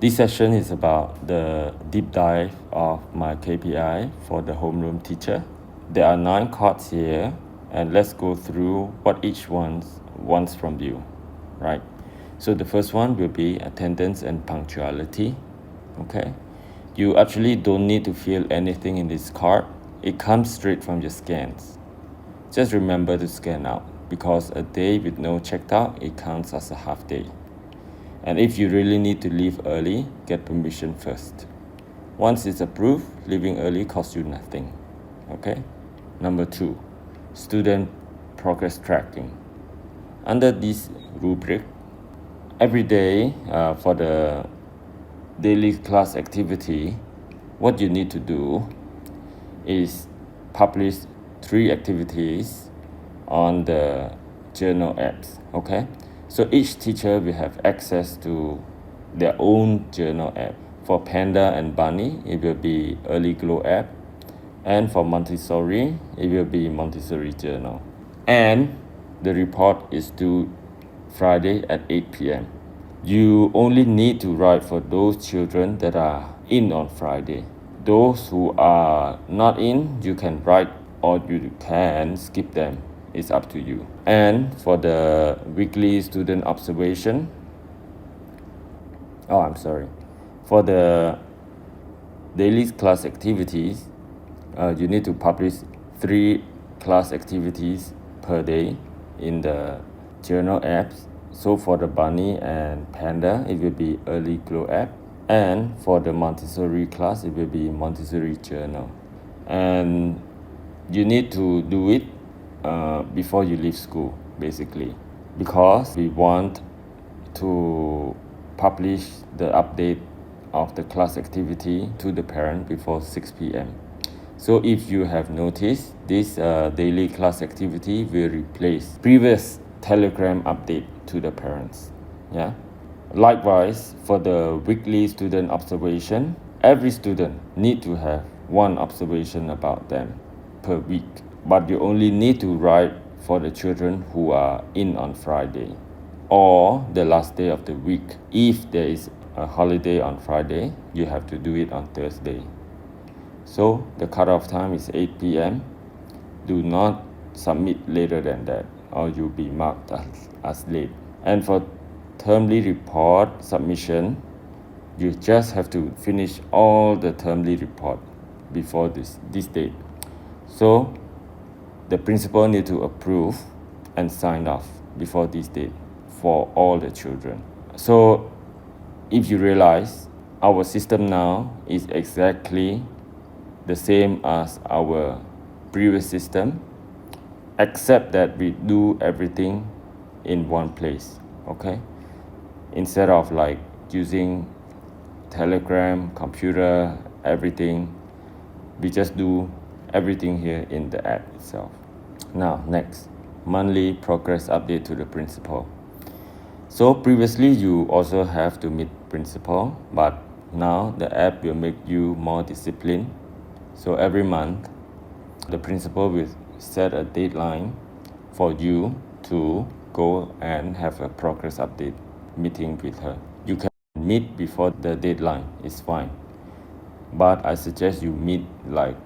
This session is about the deep dive of my KPI for the homeroom teacher. There are 9 cards here, and let's go through what each one wants from you, right? So the first one will be attendance and punctuality, okay? You actually don't need to fill anything in this card. It comes straight from your scans. Just remember to scan out, because a day with no checked out, it counts as a half day. And if you really need to leave early, get permission first. Once it's approved, leaving early costs you nothing. Okay? Number 2, student progress tracking. Under this rubric, every day for the daily class activity, what you need to do is publish 3 activities on the journal apps. Okay? So each teacher will have access to their own journal app. For Panda and Bunny, it will be Early Glow app. And for Montessori, it will be Montessori Journal. And the report is due Friday at 8 p.m. You only need to write for those children that are in on Friday. Those who are not in, you can write or you can skip them. It's up to you. And for the weekly student observation, for the daily class activities, you need to publish 3 class activities per day in the journal apps. So for the Bunny and Panda, it will be Early Glow app. And for the Montessori class, it will be Montessori Journal. And you need to do it before you leave school, basically, because we want to publish the update of the class activity to the parent before 6 p.m. So if you have noticed, this daily class activity will replace previous Telegram update to the parents. Yeah. Likewise, for the weekly student observation, every student need to have 1 observation about them per week. But you only need to write for the children who are in on Friday or the last day of the week. If there is a holiday on Friday, you have to do it on Thursday. So the cutoff time is 8 p.m. Do not submit later than that, or you'll be marked as late. And for termly report submission, you just have to finish all the termly report before this date. So the principal need to approve and sign off before this date for all the children. So if you realize, our system now is exactly the same as our previous system, except that we do everything in one place. Okay? Instead of like using Telegram, computer, everything, we just do everything here in the app itself. Now, next, monthly progress update to the principal. So previously, you also have to meet principal, but now the app will make you more disciplined. So every month, the principal will set a deadline for you to go and have a progress update meeting with her. You can meet before the deadline, it's fine. But I suggest you meet like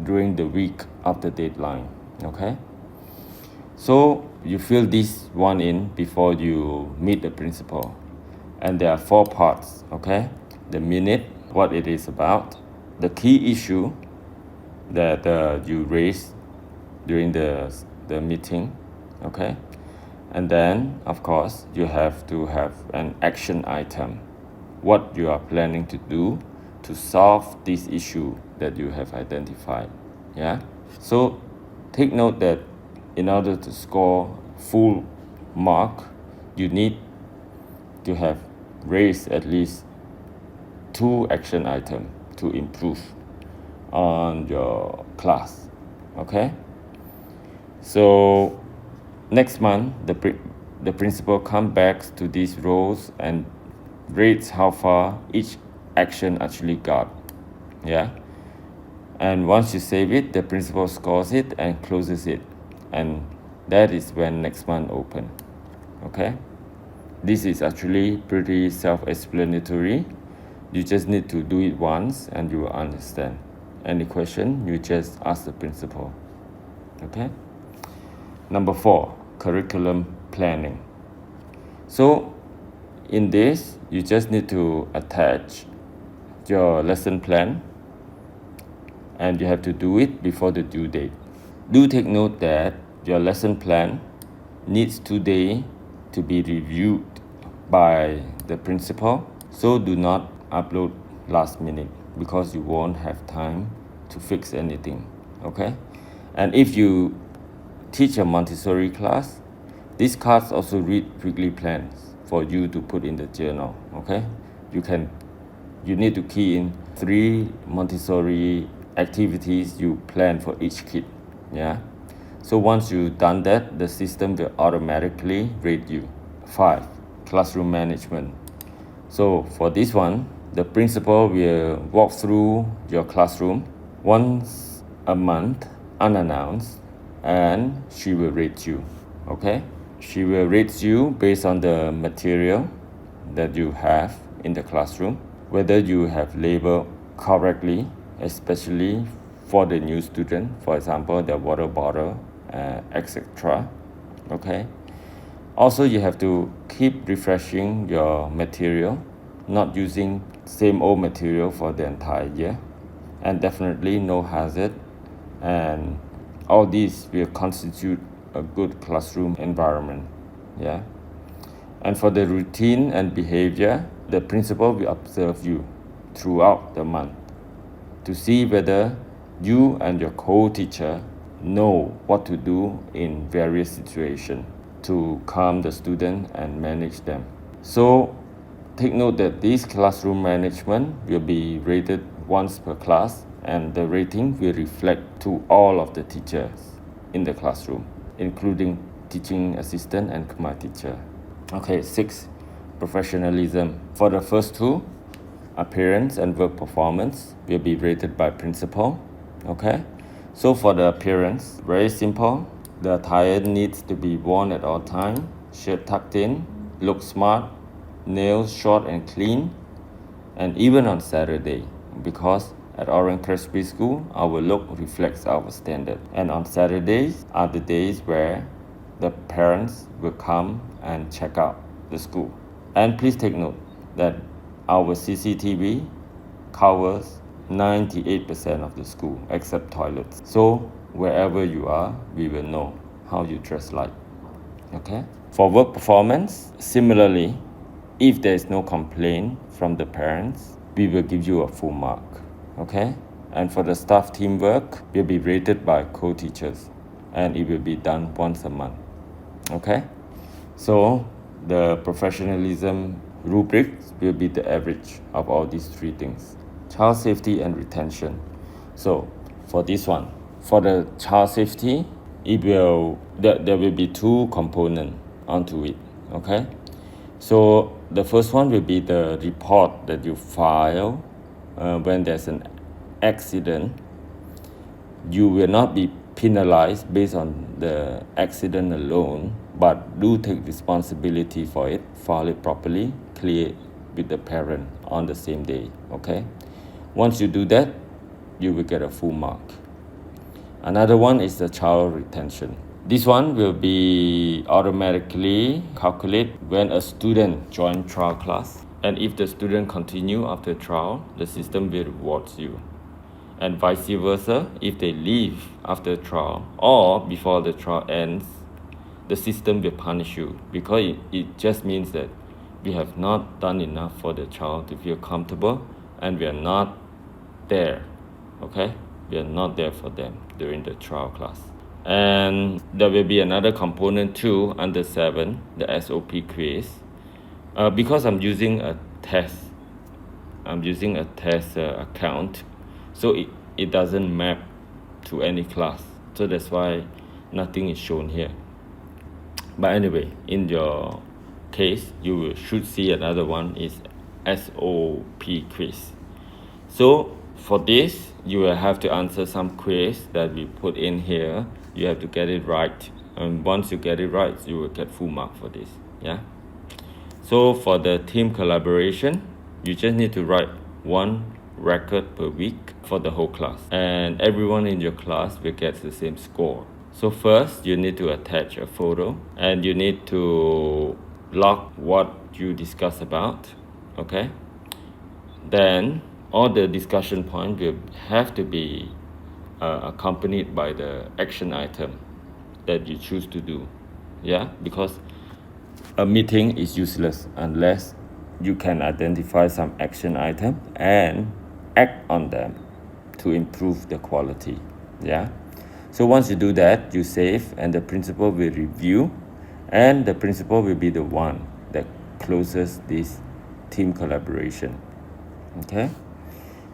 during the week of the deadline, okay? So you fill this one in before you meet the principal. And there are 4 parts, okay? The minute, what it is about, the key issue that you raise during the meeting, okay? And then, of course, you have to have an action item, what you are planning to do to solve this issue that you have identified. Yeah. So take note that in order to score full mark, you need to have raised at least 2 action items to improve on your class. Okay. So next month, the principal comes back to these rows and rates how far each action actually got. Yeah. And once you save it, the principal scores it and closes it. And that is when next month open. Okay? This is actually pretty self-explanatory. You just need to do it once and you will understand. Any question, you just ask the principal. Okay? Number 4, curriculum planning. So in this, you just need to attach your lesson plan, and you have to do it before the due date. Do take note that your lesson plan needs 2 days to be reviewed by the principal, so do not upload last minute because you won't have time to fix anything. Okay? And if you teach a Montessori class, these cards also read weekly plans for you to put in the journal. Okay? You need to key in 3 Montessori activities you plan for each kid. Yeah. So once you've done that, the system will automatically rate you. 5, classroom management. So for this one, the principal will walk through your classroom once a month, unannounced, and she will rate you. Okay? She will rate you based on the material that you have in the classroom, whether you have labeled correctly, especially for the new student, for example, the water bottle, etc. Okay? Also, you have to keep refreshing your material, not using same old material for the entire year, and definitely no hazard, and all these will constitute a good classroom environment. Yeah. And for the routine and behavior, the principal will observe you throughout the month to see whether you and your co-teacher know what to do in various situations to calm the student and manage them. So take note that this classroom management will be rated once per class, and the rating will reflect to all of the teachers in the classroom, including teaching assistant and Khmer teacher. Okay, 6, professionalism. For the first 2, appearance and work performance will be rated by principal. Okay, so for the appearance, very simple. The attire needs to be worn at all time, shirt tucked in, look smart, nails short and clean, and even on Saturday, because at Orange Crest School, our look reflects our standard. And on Saturdays are the days where the parents will come and check out the school. And please take note that our CCTV covers 98% of the school except toilets. So wherever you are, we will know how you dress like. Okay? For work performance, similarly, if there is no complaint from the parents, we will give you a full mark. Okay? And for the staff teamwork, will be rated by co-teachers, and it will be done once a month. Okay? So the professionalism rubrics will be the average of all these 3 things. Child safety and retention. So for this one, for the child safety, there will be 2 components onto it. Okay? So the first one will be the report that you file when there's an accident. You will not be penalized based on the accident alone, but do take responsibility for it, file it properly, clear with the parent on the same day. Okay? Once you do that, you will get a full mark. Another one is the child retention. This one will be automatically calculated when a student joins trial class, and if the student continue after trial, the system will reward you. And vice versa, if they leave after trial or before the trial ends, the system will punish you, because it just means that we have not done enough for the child to feel comfortable, and we are not there. Okay? We are not there for them during the trial class. And there will be another component too under 7, the SOP quiz. Because I'm using a test account, so it doesn't map to any class. So that's why nothing is shown here. But anyway, in your case, you should see another one is SOP quiz. So for this, you will have to answer some quiz that we put in here. You have to get it right, and once you get it right, you will get full mark for this. Yeah. So for the team collaboration, You just need to write one record per week for the whole class, and everyone in your class will get the same score. So first, you need to attach a photo, and you need to log what you discuss about, okay? Then all the discussion point will have to be accompanied by the action item that you choose to do, yeah? Because a meeting is useless unless you can identify some action item and act on them to improve the quality, yeah? So once you do that, you save, and the principal will review, and the principal will be the one that closes this team collaboration, okay?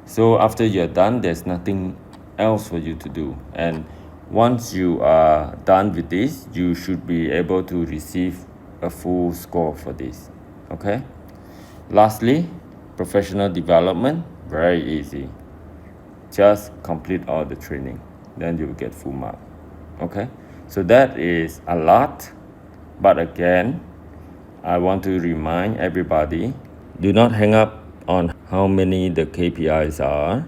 So after you're done, there's nothing else for you to do, and once you are done with this, you should be able to receive a full score for this, okay? Lastly, professional development, very easy. Just complete all the training, then you will get full mark, okay? So that is a lot, but again, I want to remind everybody, do not hang up on how many the KPIs are.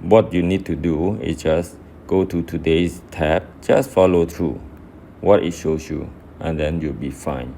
What you need to do is just go to today's tab, just follow through what it shows you, and then you'll be fine.